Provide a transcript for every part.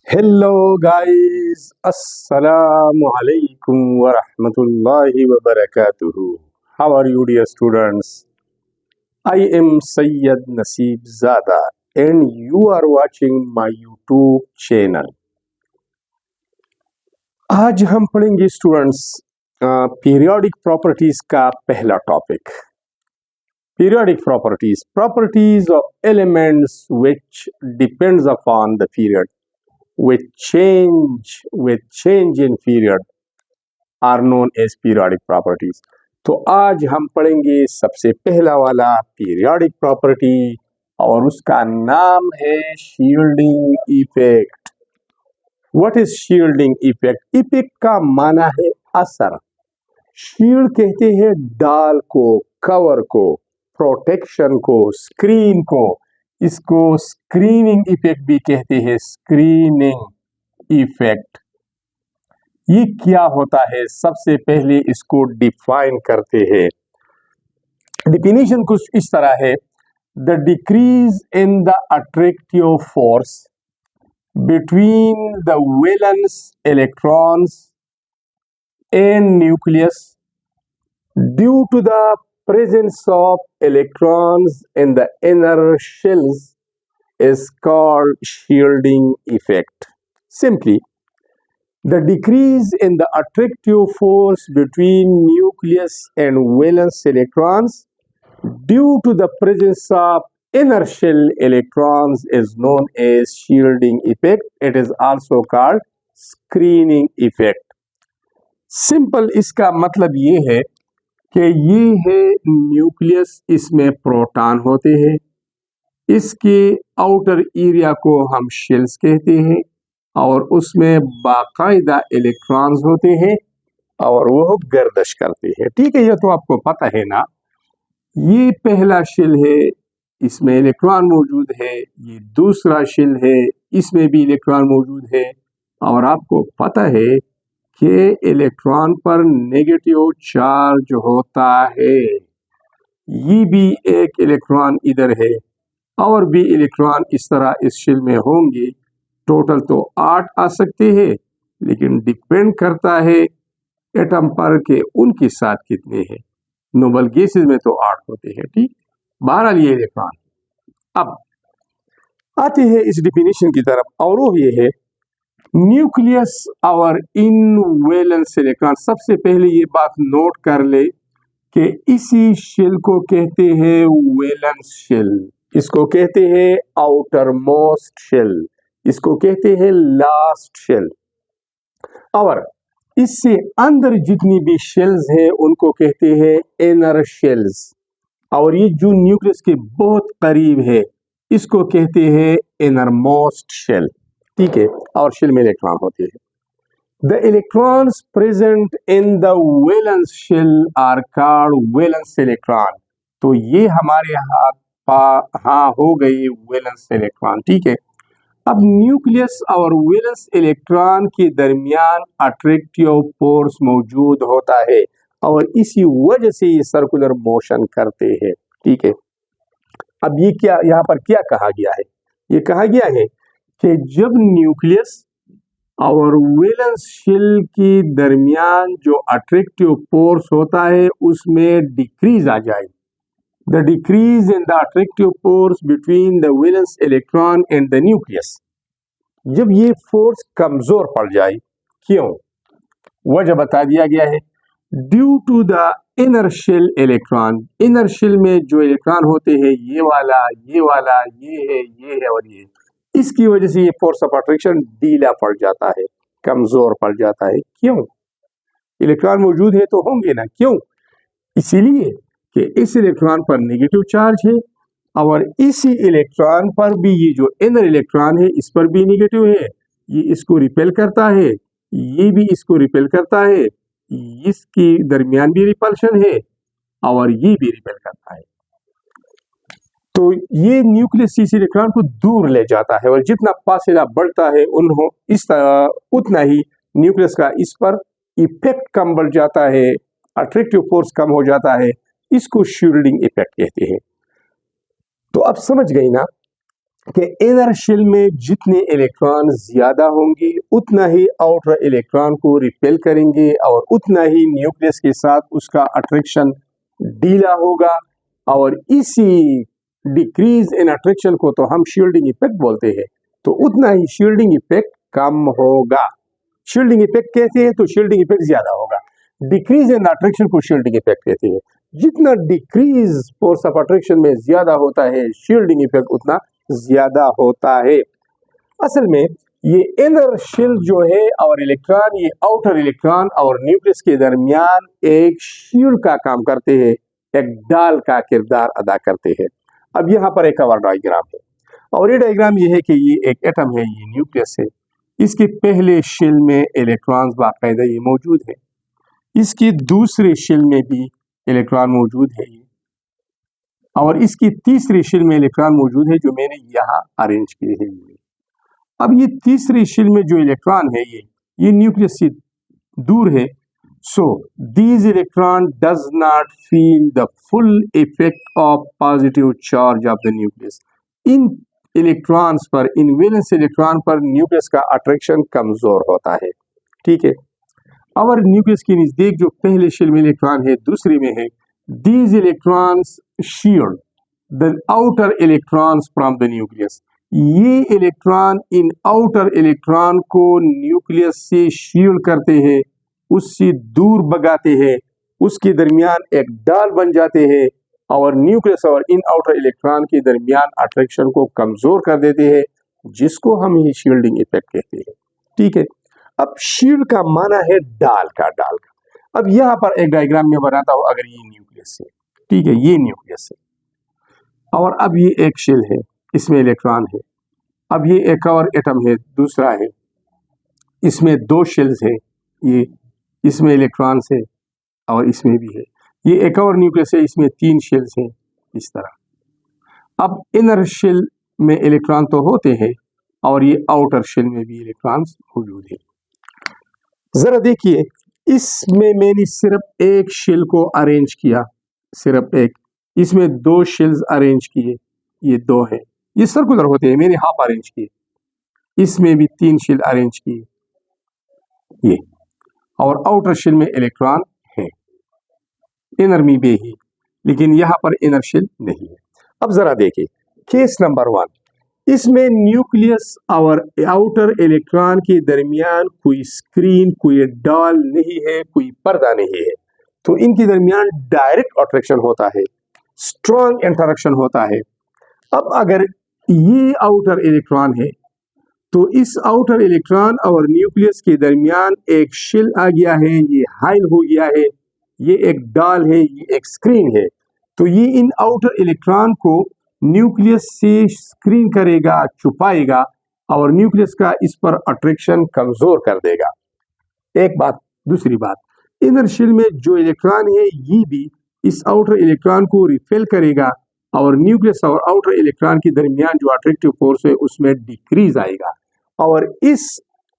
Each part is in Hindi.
Hello guys, Assalamu alaikum wa rahmatullahi wa barakatuhu. How are you dear students? I am Sayyid Naseeb Zada and you are watching my YouTube channel. आज हम पढ़ेंगे स्टूडेंट्स पीरियोडिक प्रॉपर्टीज का पहला topic. Periodic properties of elements which depends upon the period with change in period are known as periodic properties। तो आज हम पढ़ेंगे सबसे पहला वाला पीरियोडिक प्रॉपर्टी और उसका नाम है shielding effect. What is shielding effect? Effect का माना है असर। शील्ड कहते हैं डाल को, कवर को, प्रोटेक्शन को, स्क्रीन को। इसको स्क्रीनिंग इफेक्ट भी कहते हैं, स्क्रीनिंग इफेक्ट। ये क्या होता है? सबसे पहले इसको डिफाइन करते हैं। डिफिनीशन कुछ इस तरह है, the decrease in the attractive force between the valence electrons and nucleus due to the presence of electrons in the inner shells is called shielding effect. Simply, the decrease in the attractive force between nucleus and valence electrons due to the presence of inner shell electrons is known as shielding effect. It is also called screening effect. Simple इसका मतलब ये है कि ये है न्यूक्लियस, इसमें प्रोटॉन होते हैं, इसके आउटर एरिया को हम शेल्स कहते हैं और उसमें बाकायदा इलेक्ट्रॉन्स होते हैं और वो गर्दिश करते हैं। ठीक है, ये तो आपको पता है ना। ये पहला शेल है, इसमें इलेक्ट्रॉन मौजूद है। ये दूसरा शेल है, इसमें भी इलेक्ट्रॉन मौजूद है और आपको पता है कि इलेक्ट्रॉन पर नेगेटिव चार्ज होता है। ये भी एक इलेक्ट्रॉन इधर है और भी इलेक्ट्रॉन इस तरह इस शेल में होंगे। टोटल तो 8 आ सकते हैं, लेकिन डिपेंड करता है एटम पर के उनके साथ कितने हैं। नोबल गैसेस में तो 8 होते हैं। ठीक, 12 लिए इलेक्ट्रॉन। अब आते हैं इस डिफिनीशन की तरफ और वो ये है, न्यूक्लियस और इनवैलेंस इलेक्ट्रॉन। सबसे पहले ये बात नोट कर ले कि इसी शेल को कहते हैं वैलेंस शेल, इसको कहते हैं आउटर मोस्ट शेल, इसको कहते हैं लास्ट शेल। और इससे अंदर जितनी भी शेल्स हैं उनको कहते हैं इनर शेल्स। और ये जो न्यूक्लियस के बहुत करीब है इसको कहते हैं इनर मोस्ट शेल। ठीक है, और शेल में इलेक्ट्रॉन होते हैं। The electrons present in the valence shell are called valence electron. तो ये हमारे हाँ हो गई वैलेंस इलेक्ट्रॉन। ठीक है, अब न्यूक्लियस और वैलेंस इलेक्ट्रॉन के दरमियान अट्रैक्टिव फोर्स मौजूद होता है और इसी वजह से ये सर्कुलर मोशन करते हैं। ठीक है, अब ये क्या यहाँ पर क्या कहा गया है? ये कहा गया है कि जब न्यूक्लियस और वैलेंस शेल के दरमियान जो अट्रैक्टिव फोर्स होता है उसमें डिक्रीज आ जाए, the decrease in the attractive force between the valence electron and the nucleus, जब ये फोर्स कमजोर पड़ जाए, क्यों? वजह बता दिया गया है, due to the inner shell electron. Inner shell में जो इलेक्ट्रॉन होते हैं, ये वाला, ये वाला, ये है और ये, इसकी वजह से ये फोर्स ऑफ अट्रैक्शन ढीला पड़ जाता है, कमजोर पड़ जाता है। क्यों? इलेक्ट्रॉन मौजूद है तो होंगे ना, क्यों? इसीलिए कि इस इलेक्ट्रॉन पर नेगेटिव चार्ज है और इसी इलेक्ट्रॉन पर भी ये जो इनर इलेक्ट्रॉन है इस पर भी नेगेटिव है, ये इसको रिपेल करता है, ये भी इसको रिपेल करता है, इसके दरमियान भी रिपल्शन है और ये भी रिपेल करता है। तो ये न्यूक्लियस इस इलेक्ट्रॉन को दूर ले जाता है और जितना फासला बढ़ता है उतना ही न्यूक्लियस का इस पर इफेक्ट कम बढ़ जाता है, अट्रैक्टिव फोर्स कम हो जाता है। इसको शील्डिंग इफेक्ट कहते हैं। तो अब समझ गई ना कि इनर शेल में जितने इलेक्ट्रॉन ज्यादा होंगे उतना ही आउटर इलेक्ट्रॉन को रिपेल करेंगे और उतना ही न्यूक्लियस के साथ उसका अट्रैक्शन ढीला होगा, और इसी डिक्रीज इन अट्रैक्शन को तो हम शील्डिंग इफेक्ट बोलते हैं। तो उतना ही शील्डिंग इफेक्ट कम होगा। शील्डिंग इफेक्ट कहते हैं तो शील्डिंग इफेक्ट ज्यादा होगा। डिक्रीज इन अट्रैक्शन को शील्डिंग इफेक्ट कहते हैं। जितना डिक्रीज फोर्स ऑफ अट्रैक्शन में ज्यादा होता है, शील्डिंग इफेक्ट उतना ज्यादा होता है। असल में ये इनर शेल जो है और इलेक्ट्रॉन, ये आउटर इलेक्ट्रॉन और न्यूक्लियस के दरमियान एक शील्ड का काम करते हैं, एक डाल का किरदार अदा करते हैं। अब यहाँ पर एक और डायग्राम है, और ये डायग्राम ये है कि ये एक एटम है, ये न्यूक्लियस है। इसके पहले शेल में इलेक्ट्रॉन्स बाकायदा ये मौजूद है, इसकी दूसरे शेल में भी इलेक्ट्रॉन मौजूद है ये, और इसकी तीसरी शेल में इलेक्ट्रॉन मौजूद है जो मैंने यहाँ अरेंज किए हैं। अब ये तीसरी शेल में जो इलेक्ट्रॉन है ये न्यूक्लियस से दूर है। So these electron does not feel the full effect of positive charge of the nucleus. In electrons पर, इन वैलेंस इलेक्ट्रॉन पर न्यूक्लियस का अट्रैक्शन कमजोर होता है। ठीक है, और न्यूक्लियस के नजदीक जो पहले शेल में इलेक्ट्रॉन है, दूसरे में है, these electrons shield the outer electrons from the nucleus। ये इलेक्ट्रॉन इन आउटर इलेक्ट्रॉन को न्यूक्लियस से शील्ड करते हैं, उससे दूर भगाते हैं, उसके दरमियान एक डाल बन जाते हैं और न्यूक्लियस और इन आउटर इलेक्ट्रॉन के दरमियान अट्रैक्शन को कमजोर कर देते हैं, जिसको हम ही शील्डिंग इफेक्ट कहते हैं। ठीक है, अब शील्ड का माना है डाल का। अब यहाँ पर एक डायग्राम में बनाता हूं। अगर ये न्यूक्लियस है, ठीक है, ये न्यूक्लियस है, और अब ये एक शेल है, इसमें इलेक्ट्रॉन है। अब ये एक और एटम है, दूसरा है, इसमें दो शेल्स है, ये इसमें इलेक्ट्रॉन्स है और इसमें भी है। ये एक और न्यूक्लियस है, इसमें तीन शेल्स हैं, इस तरह। अब इनर शेल में इलेक्ट्रॉन तो होते हैं और ये आउटर शेल में भी इलेक्ट्रॉन्स मौजूद है। जरा देखिए, इसमें मैंने सिर्फ एक शेल को अरेंज किया, सिर्फ एक। इसमें दो शेल्स अरेंज किए, ये दो है, ये सर्कुलर होते हैं, मैंने हाफ अरेंज किए। इसमें भी तीन शेल अरेंज किए, ये, और आउटर शेल में इलेक्ट्रॉन है, इनर में भी ही, लेकिन यहां पर इनर शेल नहीं है। अब जरा देखिए केस नंबर 1, इसमें न्यूक्लियस और आउटर इलेक्ट्रॉन के दरमियान कोई स्क्रीन, कोई डाल नहीं है, कोई पर्दा नहीं है, तो इनके दरमियान डायरेक्ट अट्रैक्शन होता है, स्ट्रॉन्ग इंटरेक्शन होता है। अब अगर ये आउटर इलेक्ट्रॉन है तो इस आउटर इलेक्ट्रॉन और न्यूक्लियस के दरमियान एक शेल आ गया है, ये हाइल हो गया है, ये एक डाल है, ये एक स्क्रीन है। तो ये इन आउटर इलेक्ट्रॉन को न्यूक्लियस से स्क्रीन करेगा, छुपाएगा, और न्यूक्लियस का इस पर अट्रैक्शन कमजोर कर देगा। एक बात। दूसरी बात, इनर शेल में जो इलेक्ट्रॉन है ये भी इस आउटर इलेक्ट्रॉन को रिपेल करेगा और न्यूक्लियस और आउटर इलेक्ट्रॉन के दरमियान जो अट्रैक्टिव फोर्स है उसमें डिक्रीज आएगा, और इस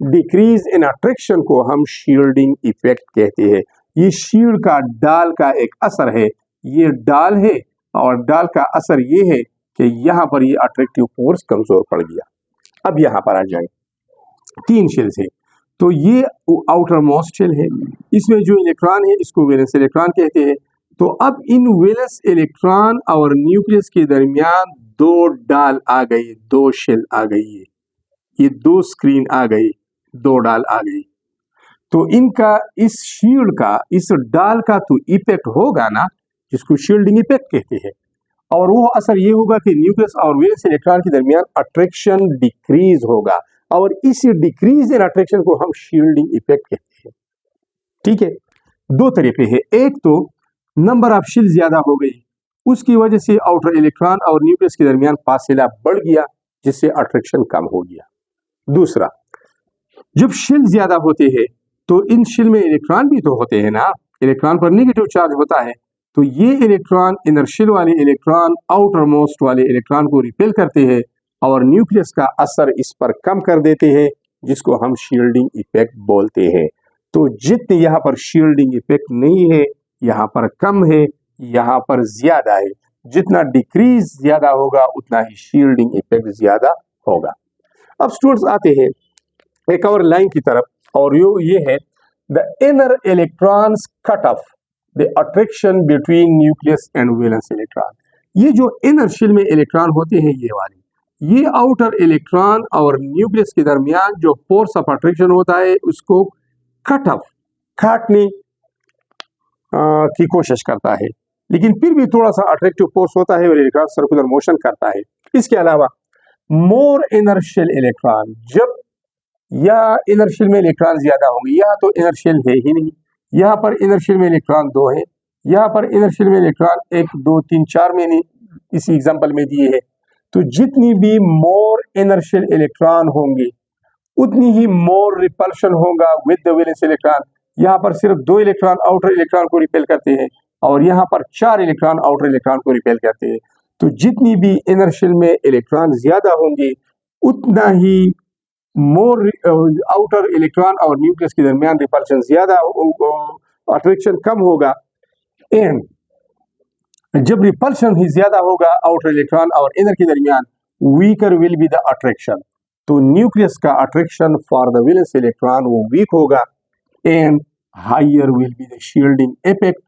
डिक्रीज इन अट्रैक्शन को हम शील्डिंग इफेक्ट कहते हैं। ये शील्ड का, डाल का एक असर है, ये डाल है, और डाल का असर ये है कि यहाँ पर ये अट्रैक्टिव फोर्स कमजोर पड़ गया। अब यहाँ पर आ जाए, तीन शेल्स है, तो ये आउटर मोस्ट शेल है, इसमें जो इलेक्ट्रॉन है इसको वैलेंस इलेक्ट्रॉन कहते हैं। तो अब इन वैलेंस इलेक्ट्रॉन और न्यूक्लियस के दरमियान दो डाल आ गई, दो शेल आ गई, ये दो स्क्रीन आ गई, दो डाल आ गई। तो इनका, इस शील्ड का, इस डाल का तो इफेक्ट होगा ना, जिसको शील्डिंग इफेक्ट कहते हैं, और वो असर ये होगा कि न्यूक्लियस और वैलेंस इलेक्ट्रॉन के दरमियान अट्रैक्शन डिक्रीज होगा, और इसी डिक्रीज इन अट्रैक्शन को हम शील्डिंग इफेक्ट कहते हैं। ठीक है, दो तरीके हैं। एक तो नंबर ऑफ शेल ज्यादा हो गई, उसकी वजह से आउटर इलेक्ट्रॉन और न्यूक्लियस के दरमियान फासला बढ़ गया, जिससे अट्रैक्शन कम हो गया। दूसरा, जब शेल ज्यादा होते हैं तो इन शेल में इलेक्ट्रॉन भी तो होते हैं ना, इलेक्ट्रॉन पर नेगेटिव चार्ज होता है, तो ये इलेक्ट्रॉन, इनर शेल वाले इलेक्ट्रॉन आउटर मोस्ट वाले इलेक्ट्रॉन को रिपेल करते हैं और न्यूक्लियस का असर इस पर कम कर देते हैं, जिसको हम शील्डिंग इफेक्ट बोलते हैं। तो जितने यहाँ पर शील्डिंग इफेक्ट नहीं है, यहाँ पर कम है, यहाँ पर ज्यादा है। जितना डिक्रीज ज्यादा होगा उतना ही शील्डिंग इफेक्ट ज्यादा होगा। अब स्टूडेंट्स आते हैं एक और लाइन की तरफ, और ये है the inner electrons cut off the attraction between nucleus and valence electron. ये जो इनर शेल में इलेक्ट्रॉन होते हैं ये वाले, ये आउटर इलेक्ट्रॉन और न्यूक्लियस के दरमियान जो फोर्स ऑफ अट्रैक्शन होता है उसको कट ऑफ, काटने की कोशिश करता है, लेकिन फिर भी थोड़ा सा अट्रैक्टिव फोर्स होता है और इलेक्ट्रॉन सर्कुलर मोशन करता है। इसके अलावा मोर इनर्शियल इलेक्ट्रॉन, जब या इनर्शियल में इलेक्ट्रॉन ज्यादा होंगे, यहाँ तो इनर्शियल है ही नहीं, यहाँ पर इनर्शियल में इलेक्ट्रॉन 2 है, यहाँ पर इनर्शियल में इलेक्ट्रॉन 1 2 3 4 मैंने इसी एग्जांपल में दिए है। तो जितनी भी मोर इनर्शियल इलेक्ट्रॉन होंगे उतनी ही मोर रिपल्शन होगा विद द वैलेंस इलेक्ट्रॉन। यहाँ पर सिर्फ 2 इलेक्ट्रॉन आउटर इलेक्ट्रॉन को रिपेल करते हैं और यहाँ पर 4 इलेक्ट्रॉन आउटर इलेक्ट्रॉन को रिपेल करते हैं। तो जितनी भी इनर्शियल में इलेक्ट्रॉन ज्यादा होंगे उतना ही मोर आउटर इलेक्ट्रॉन और न्यूक्लियस के दरमियान रिपल्शन ज्यादा, अट्रैक्शन कम होगा। एंड जब रिपल्शन ही ज्यादा होगा आउटर इलेक्ट्रॉन और इनर के दरमियान, weaker will be the attraction. तो न्यूक्लियस का attraction for the valence electron वो वीक होगा and higher will be the shielding effect.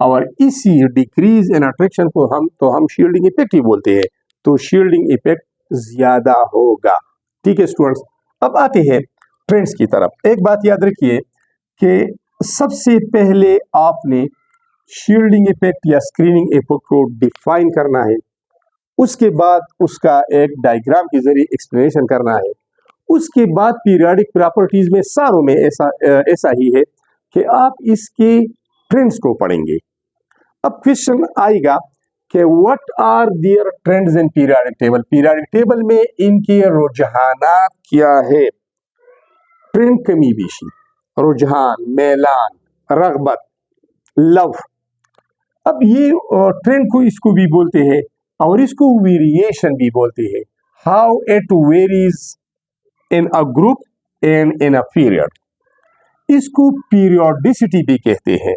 और इसी डिक्रीज इन अट्रैक्शन को हम शील्डिंग इफेक्ट ही बोलते हैं। तो शील्डिंग इफेक्ट ज्यादा होगा। ठीक है स्टूडेंट्स, अब आते हैं ट्रेंड्स की तरफ। एक बात याद रखिए कि सबसे पहले आपने शील्डिंग इफेक्ट या स्क्रीनिंग इफेक्ट को डिफाइन करना है, उसके बाद उसका एक डायग्राम के जरिए एक्सप्लेनेशन करना है, उसके बाद पीरियोडिक प्रॉपर्टीज में सारों में ऐसा ही है कि आप इसके ट्रेंड्स को पढ़ेंगे। अब क्वेश्चन आएगा कि what are their trends in periodic table. Periodic table में इनके रुझानात क्या है? ट्रेंड कमी बेशी, रुझान, मैलान, रगबत, लव। अब ये ट्रेंड को इसको भी बोलते हैं और इसको वेरिएशन भी बोलते हैं। How it varies in a group and in a period, इसको पीरियोडिसिटी भी कहते हैं।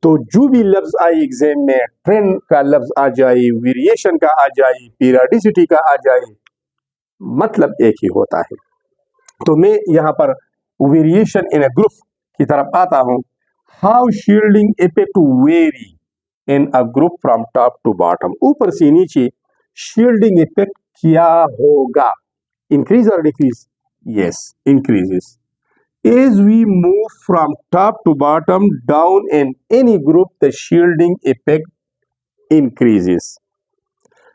तो जो भी लफ्ज आए एग्जाम में, ट्रेंड का लफ्ज आ जाए, वेरिएशन का आ जाए, पीरियोडिसिटी का आ जाए, मतलब एक ही होता है। तो मैं यहाँ पर वेरिएशन इन अ ग्रुप की तरफ आता हूँ। How shielding effect vary in a group from top to bottom, ऊपर से नीचे शील्डिंग इफेक्ट क्या होगा? इंक्रीज और decrease? Yes, increases. As we move from top to bottom down in any group, the shielding effect increases.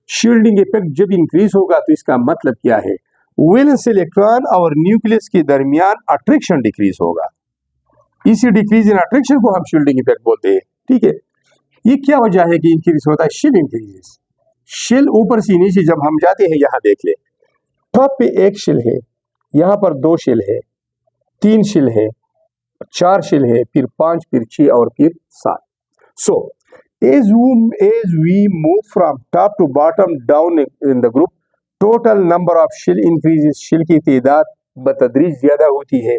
Shielding effect जब increase होगा तो इसका मतलब क्या है? वैलेंस इलेक्ट्रॉन और न्यूक्लियस के दरमियान अट्रैक्शन डिक्रीज होगा। इसी डिक्रीज इन अट्रैक्शन को हम शील्डिंग इफेक्ट बोलते हैं। ठीक है, ये क्या वजह है कि इंक्रीज होता है? Shell increases. शेल ऊपर से नीचे जब हम जाते हैं, यहाँ देख ले, टॉप पे एक शेल है, यहाँ पर 2 शेल है, 3 शेल है, 4 शेल है, फिर 5, फिर 6 और फिर 7। सो as we move from top to bottom down in the group, total number of shell increases, shell की तादाद बतदरीज ज्यादा होती है।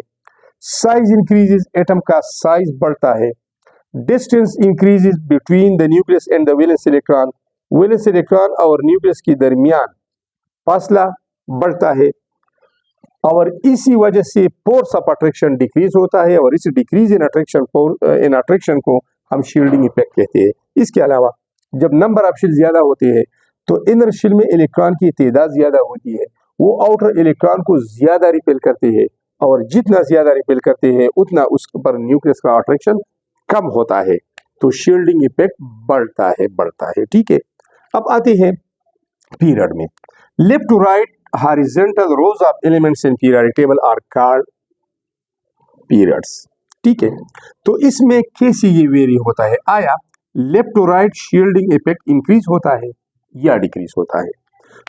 साइज इंक्रीजेस, एटम का साइज बढ़ता है। Distance increases between the nucleus and the valence electron, valence electron और न्यूक्लियस के दरमियान फासला बढ़ता है और इसी वजह से फोर्स ऑफ अट्रैक्शन डिक्रीज होता है और इस डिक्रीज इन अट्रैक्शन को हम शील्डिंग इफेक्ट कहते हैं। इसके अलावा जब नंबर ऑफ शेल ज्यादा होते हैं तो इनर शेल में इलेक्ट्रॉन की तादाद ज्यादा होती है, वो आउटर इलेक्ट्रॉन को ज्यादा रिपेल करते हैं और जितना ज्यादा रिपेल करते हैं उतना उस पर न्यूक्लियस का अट्रैक्शन कम होता है। तो शील्डिंग इफेक्ट बढ़ता है। ठीक है, अब आते हैं पीरियड में। Left to right horizontal rows of elements in periodic table are called periods। ठीक है, तो इसमें कैसे ये वेरी होता है? आया left to right shielding effect increase होता है या डिक्रीज होता है?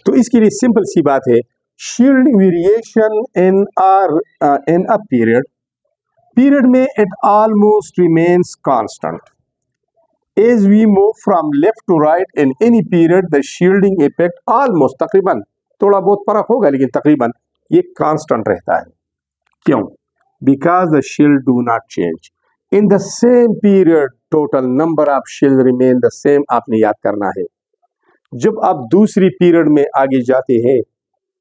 तो इसके लिए सिंपल सी बात है, shielding variation in a period में it almost remains constant. As we move from left to right in any period the shielding effect almost, तकरीबन, थोड़ा बहुत फर्क होगा लेकिन तकरीबन ये कांस्टेंट रहता है। क्यों? Because the shell do not change in the same period, total number of shell remain the same. आपने याद करना है, जब आप दूसरी पीरियड में आगे जाते हैं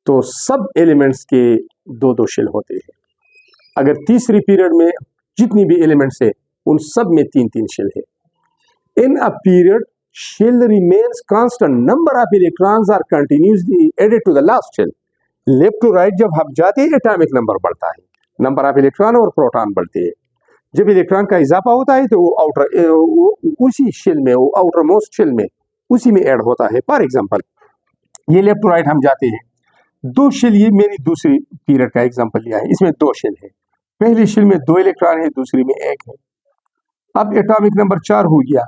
तो सब एलिमेंट्स के दो दो शेल होते हैं। अगर तीसरी पीरियड में जितनी भी एलिमेंट्स है उन सब में तीन तीन शेल है। In a period shell remains constant, number of electrons are continuously added to the last shell. Left to right जब हम जाते हैं एटॉमिक नंबर बढ़ता है, नंबर ऑफ इलेक्ट्रॉन और प्रोटॉन बढ़ते हैं। जब इलेक्ट्रॉन का इजाफा होता है तो वो उसी शेल में, वो आउटर मोस्ट शेल में उसी में ऐड होता है। फॉर एग्जांपल ये लेफ्ट टू राइट हम जाते हैं, दो शेल, ये मेरी दूसरी पीरियड का एग्जांपल लिया है, इसमें दो शेल है। पहली शेल में दो इलेक्ट्रॉन है, दूसरी में एक है। अब एटॉमिक नंबर 4 हो गया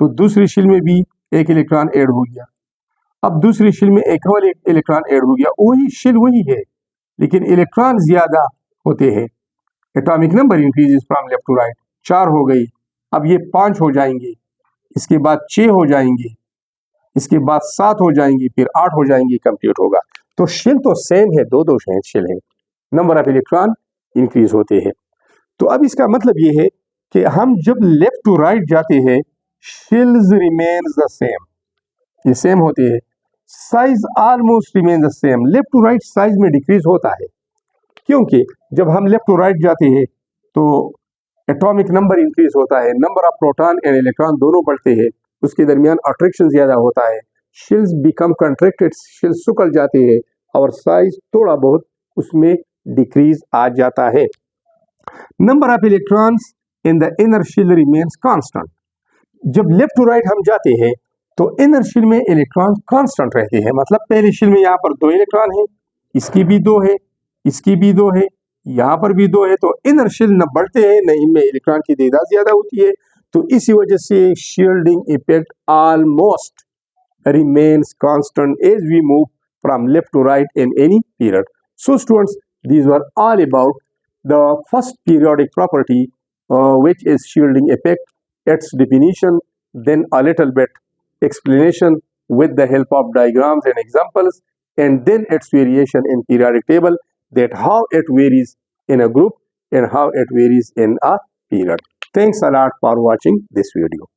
तो दूसरी शेल में भी एक इलेक्ट्रॉन ऐड हो गया। अब दूसरी शेल में एक और इलेक्ट्रॉन ऐड हो गया, वही शेल वही है लेकिन इलेक्ट्रॉन ज्यादा होते हैं। Atomic number increases from left to right, 4 हो गई, अब ये 5 हो जाएंगे, इसके बाद 6 हो जाएंगे, इसके बाद 7 हो जाएंगी, फिर 8 हो जाएंगी, कंप्लीट होगा। तो शेल तो सेम है, दो दो शेल है, नंबर ऑफ इलेक्ट्रॉन इंक्रीज होते हैं। तो अब इसका मतलब ये है कि हम जब लेफ्ट टू राइट जाते हैं शेल्स रिमेन्स द सेम, ये सेम होती है। Size almost remain the same, left to right size में डिक्रीज होता है क्योंकि जब हम लेफ्ट टू राइट जाते हैं तो एटॉमिक नंबर इंक्रीज होता है, number of proton and electron दोनों बढ़ते हैं, उसके दरमियान अट्रैक्शन ज्यादा होता है, शेल्स बिकम कंट्रैक्टेड, शेल्स सुकल जाते हैं और साइज थोड़ा बहुत उसमें डिक्रीज आ जाता है। Number of electrons in the inner shell remains constant. जब लेफ्ट टू राइट हम जाते हैं तो इनर शेल में इलेक्ट्रॉन कांस्टेंट रहते हैं, मतलब पहली शेल में यहाँ पर 2 इलेक्ट्रॉन है, इसकी भी 2 है, इसकी भी 2 है, यहाँ पर भी 2 है, तो इनर शेल न बढ़ते हैं न इनमें इलेक्ट्रॉन की तादाद ज्यादा होती है। तो इसी वजह से shielding effect almost remains constant as we move from left to right in any period. So students, these were all about the first periodic property, which is shielding effect, its definition, then a little bit explanation with the help of diagrams and examples, and then its variation in periodic table, that how it varies in a group and how it varies in a period. Thanks a lot for watching this video.